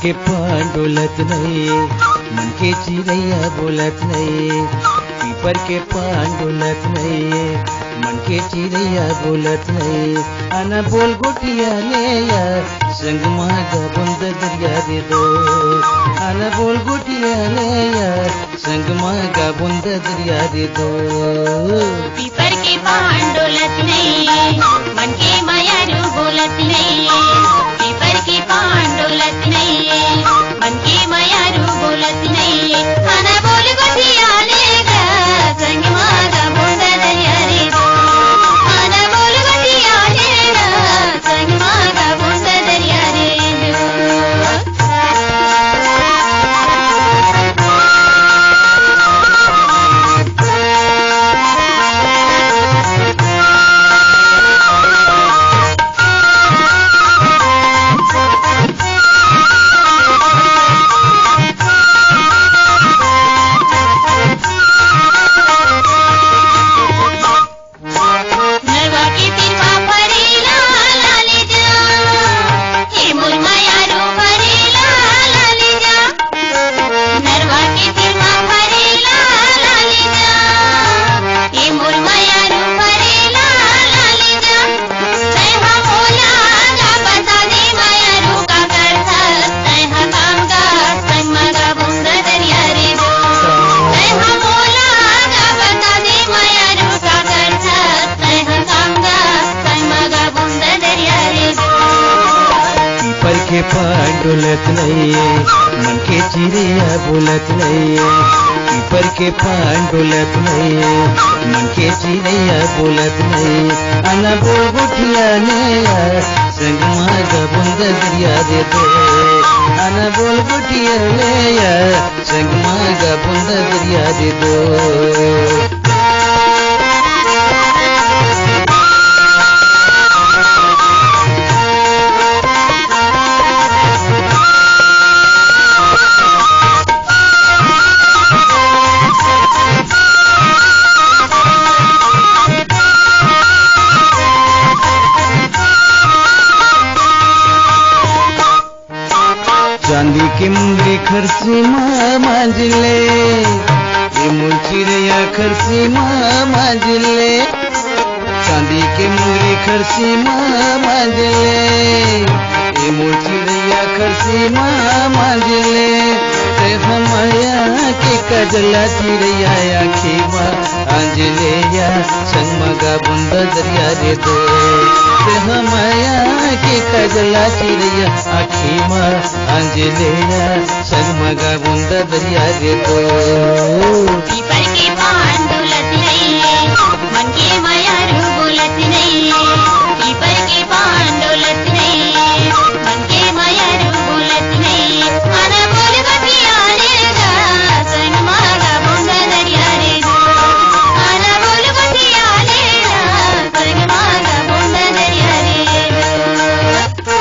के पांडुलत नहीं, मन के चिड़ैया बोलत नहीं। पीपर के पांडुलत नहीं, मन के चिड़ैया बोलत नहीं। आना बोल गोटिया ले या संग मागा बुंद दरिया दे दो। आना बोल गोटिया ले या संग मागा बुंद दरिया दे दो। पीपर के पांडुलत नहीं, मन के मायारू बोलत नहीं। पीपर के पांडुलत नहीं, मन के मायारू बोलत नहीं। आना बोल गोटिया लेगा संग मागा बुंद दरिया दे दो। आना बोल गोटिया लेगा संग मागा बुंद दरिया दे के पांडुलत नहीं, मन के चिड़ैया बोलत नहीं। पीपर के पांडुलत नहीं, मन के चिड़ैया बोलत नहीं। आना बोल गोटिया ले या संग मागा बुंद दरिया दे दो। आना बोल गोटिया ले या संग मागा बुंद दरिया दे दो। चांदी के मुंगरी खरसी मांझले, ये मोर चिड़ैया खरसी मांझले। चांदी के मुंगरी खरसी मांझले, ये मोर चिड़ैया खरसी मांझले। ते हमया के कजला चिड़ैया आखी आंजले या संग मगा बुंद दरिया दे दो। ते हमया के कजला चिड़ैया आखी आंजले या संग मगा बुंद दरिया दे दो। पीपर के पांडुलत नहीं, मन के मायारू बोलत नहीं। पीपर के पांडुलत नहीं, मन के मायारू बोलत नहीं। आना बोल गोटिया लेगा संग मागा बुंद दरिया दे दो। आना बोल गोटिया लेगा संग मागा बुंद दरिया दे दो।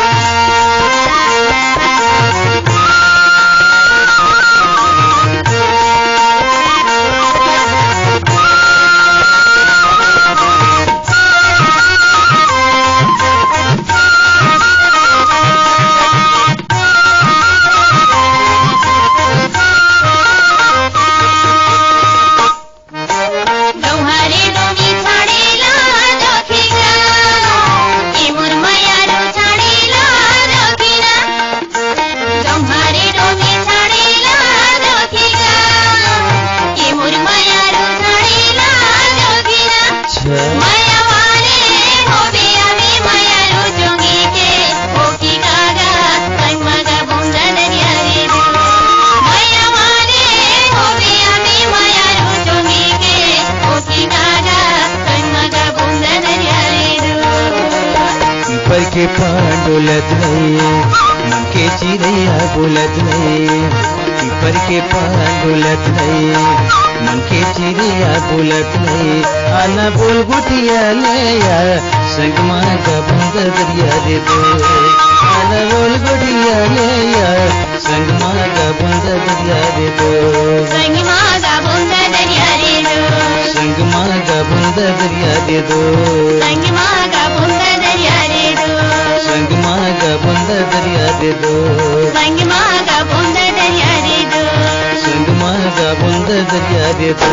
पीपर के पांडुलत नहीं, मन के चिड़ैया बोलत नहीं। पीपर के पांडुलत नहीं, मन के चिड़ैया बोलत नहीं। आना बोल गोटिया ले या संग मागा बुंद दरिया दे दो। आना बोल गोटिया ले या संग मागा बुंद दरिया दे दो। संग मागा बुंद दरिया दे दो। संग मागा बुंद दरिया दे दो। संग मागा बुंद दरिया दे दो। संग मागा बुंद दरिया ಯಾರ್ಯದು ಮಂಗಿ ಮಗ ಬಂದದ ಯಾರಿದು ಸಂಗ ಮಗ ಬಂದದ ಯಾರ್ಯದು